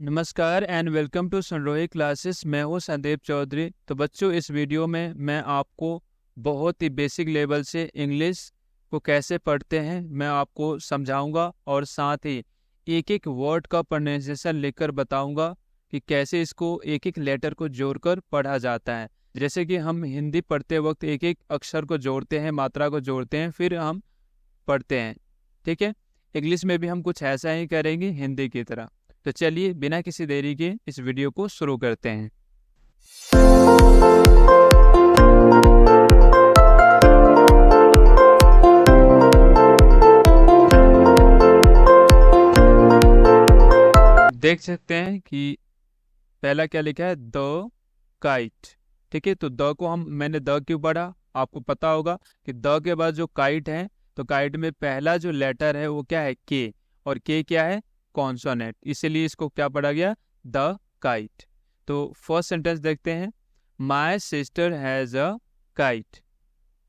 नमस्कार and welcome to सनरोही classes. मैं हूं संदीप चौधरी। तो बच्चों, इस वीडियो में मैं आपको बहुत ही बेसिक लेवल से इंग्लिश को कैसे पढ़ते हैं मैं आपको समझाऊंगा और साथ ही एक एक वर्ड का प्रोनाउंसिएशन लिखकर बताऊंगा कि कैसे इसको एक एक लेटर को जोड़कर पढ़ा जाता है। जैसे कि हम हिंदी पढ़ते वक्त एक एक अक्षर को जोड़ते हैं, मात्रा को जोड़ते हैं, फिर हम पढ़ते हैं। ठीक है, इंग्लिश में भी हम कुछ ऐसा ही करेंगे हिंदी की तरह। तो चलिए बिना किसी देरी के इस वीडियो को शुरू करते हैं। देख सकते हैं कि पहला क्या लिखा है, द काइट। ठीक है, तो द को मैंने द क्यों पढ़ा, आपको पता होगा कि द के बाद जो काइट है, तो काइट में पहला जो लेटर है वो क्या है, के, और के क्या है, कॉन्सोनेंट, इसीलिए इसको क्या पढ़ा गया, द काइट। तो फर्स्ट सेंटेंस देखते हैं, my sister has a kite.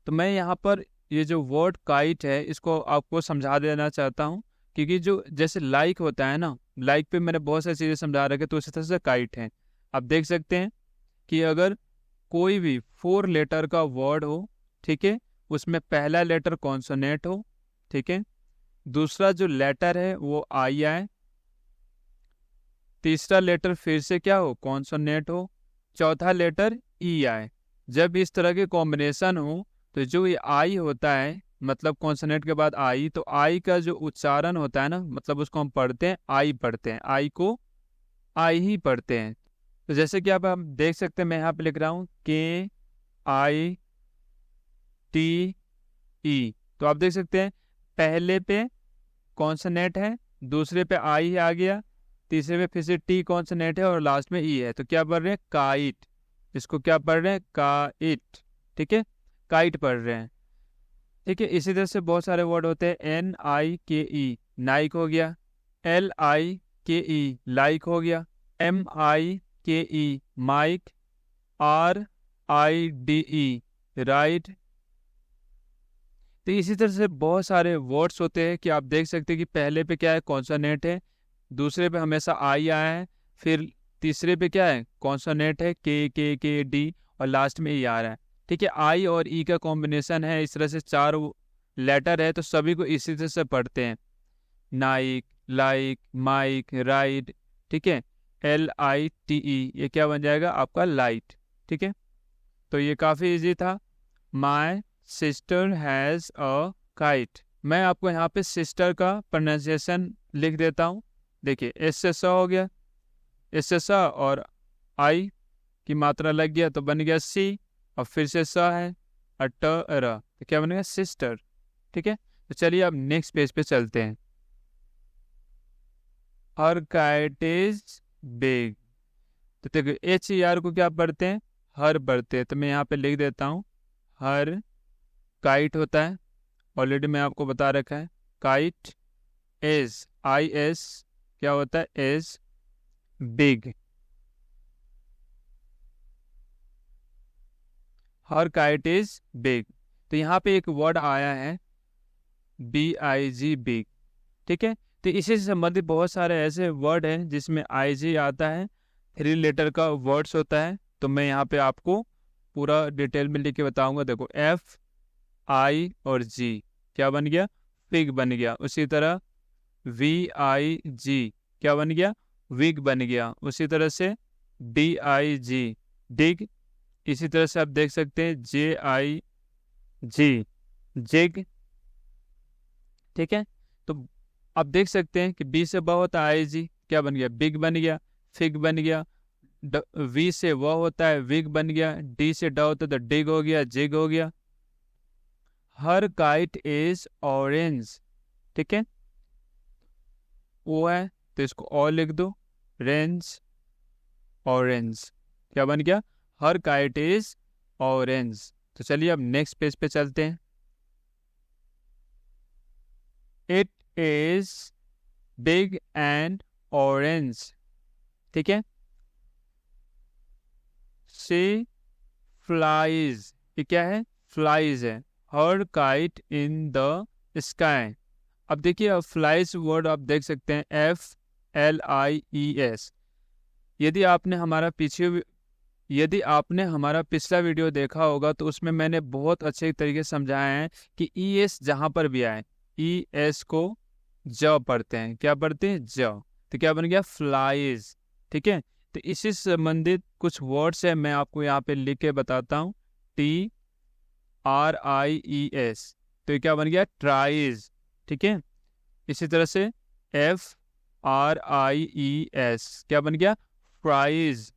तो मैं यहाँ पर ये जो वर्ड काइट है इसको आपको समझा देना चाहता हूँ, क्योंकि जो जैसे लाइक होता है ना, लाइक पे मैंने बहुत सारी चीज़ें समझा रखी, तो उसी तरह से काइट है। आप देख सकते हैं कि अगर कोई भी 4 लेटर का वर्ड हो, ठीक है, उसमें पहला लेटर कॉन्सोनेंट हो, ठीक है, दूसरा जो लेटर है वो आई आए, तीसरा लेटर फिर से क्या हो, कॉन्सोनेंट हो, चौथा लेटर ई आए। जब इस तरह के कॉम्बिनेशन हो तो जो ये आई होता है, मतलब कॉन्सोनेंट के बाद आई, तो आई का जो उच्चारण होता है ना, मतलब उसको हम पढ़ते हैं आई, पढ़ते हैं आई को आई ही पढ़ते हैं। तो जैसे कि आप हम देख सकते हैं, मैं यहाँ पे लिख रहा हूँ के आई टी ई। तो आप देख सकते हैं पहले पे कॉन्सोनेंट है, दूसरे पे आई आ गया, तीसरे पे फिर से टी कॉन्सोनेंट है और लास्ट में ई है। तो क्या पढ़ रहे हैं, काइट। इसको क्या पढ़ रहे हैं, काइट। ठीक है, काइट पढ़ रहे हैं। ठीक है, इसी तरह से बहुत सारे वर्ड होते हैं, एन आई के ई, नाइक हो गया, L I K E, like हो गया, M I K E, Mike, R I D E, right. तो इसी तरह से बहुत सारे वर्ड्स होते हैं कि आप देख सकते हैं कि पहले पे क्या है, कॉन्सोनेंट है, दूसरे पे हमेशा आई आया है, फिर तीसरे पे क्या है, कॉन्सोनेंट है, के डी, और लास्ट में ई आ रहा है। ठीक है, आई और ई का कॉम्बिनेशन है, इस तरह से 4 लेटर है, तो सभी को इसी तरह से पढ़ते हैं, नाइक, लाइक, माइक, राइट। ठीक है, एल आई टी ई, ये क्या बन जाएगा आपका, लाइट। ठीक है, तो ये काफ़ी इजी था। My sister has a kite. मैं आपको यहाँ पे सिस्टर का प्रोनाउंसिएशन लिख देता हूँ। देखिए, एस से स हो गया, एस से स और आई की मात्रा लग गया तो बन गया सी, और फिर से स है और ट र, तो क्या बनेगा, सिस्टर। ठीक है, तो चलिए अब नेक्स्ट पेज पे चलते हैं। हर काइट इज बिग। तो देखिए एच ई आर को क्या पढ़ते हैं, हर पढ़ते हैं, तो मैं यहाँ पे लिख देता हूँ, हर काइट होता है, ऑलरेडी मैं आपको बता रखा है, काइट इज, आई एस क्या होता है, is big. Her kite is big. तो यहाँ पे एक वर्ड आया है, बी आई जी, बिग। ठीक है, तो इसी से संबंधित बहुत सारे ऐसे वर्ड हैं जिसमें आई जी आता है, 3 लेटर का वर्ड्स होता है। तो मैं यहाँ पे आपको पूरा डिटेल में लिख के बताऊंगा। देखो, एफ आई और जी क्या बन गया, पिग बन गया। उसी तरह वी आई जी क्या बन गया, विग बन गया। उसी तरह से डी आई जी, डिग। इसी तरह से आप देख सकते हैं जे आई जी, जिग। ठीक है, तो आप देख सकते हैं कि बी से ब होता है आई जी, क्या बन गया, बिग बन गया, फिग बन गया। वी से व होता है, विग बन गया। डी से ड होता है तो डिग हो गया, जिग हो गया। हर काइट इज ऑरेंज। ठीक है, ओ है तो इसको और लिख दो, रेंज, ऑरेंज, क्या बन गया, हर काइट इज ऑरेंज। तो चलिए अब नेक्स्ट पेज पे चलते हैं। It is big and orange. ठीक है, सी फ्लाइज, ये क्या है, फ्लाइज है। हर काइट इन द स्काई। अब देखिए, अब फ्लाइज वर्ड आप देख सकते हैं, F L I E S, यदि आपने हमारा पिछला वीडियो देखा होगा तो उसमें मैंने बहुत अच्छे तरीके से समझाया है कि ES जहाँ पर भी आए, ES को ज पढ़ते हैं। क्या पढ़ते हैं? ज। तो क्या बन गया? फ्लाइज। ठीक है, तो इसी से संबंधित कुछ वर्ड्स है, मैं आपको यहाँ पे लिख के बताता हूँ। TRIES, तो ये क्या बन गया? ट्राइज। ठीक है, इसी तरह से FRIES क्या बन गया? फ्राइज।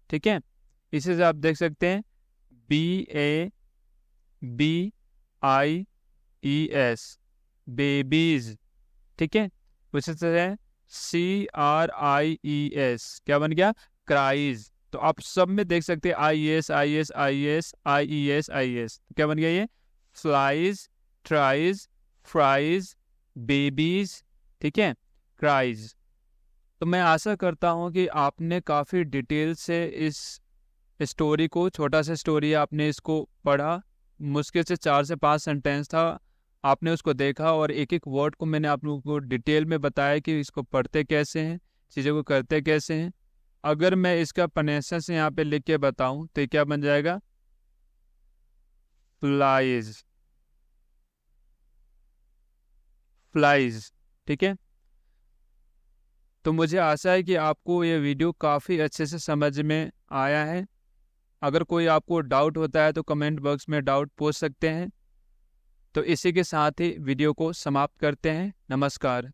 ठीक है, इसी से आप देख सकते हैं BABIES, बेबीज। ठीक है, उसी तरह CRIES क्या बन गया? क्राइज। तो आप सब में देख सकते हैं IES IES IES IES IES, क्या बन गया ये? फ्लाइज, ट्राइज, फ्राइज, बेबीज, ठीक है, क्राइज। तो मैं आशा करता हूँ कि आपने काफ़ी डिटेल से इस स्टोरी को, छोटा सा स्टोरी आपने इसको पढ़ा, मुश्किल से 4 से 5 सेंटेंस था, आपने उसको देखा और एक एक वर्ड को मैंने आप लोगों को डिटेल में बताया कि इसको पढ़ते कैसे हैं, चीज़ों को करते कैसे हैं। अगर मैं इसका प्रोनाउंसिएशन से यहाँ पे लिख के बताऊँ तो ये क्या बन जाएगा? Flies, flies. ठीक है, तो मुझे आशा है कि आपको ये वीडियो काफ़ी अच्छे से समझ में आया है। अगर कोई आपको डाउट होता है तो कमेंट बॉक्स में डाउट पूछ सकते हैं। तो इसी के साथ ही वीडियो को समाप्त करते हैं। नमस्कार।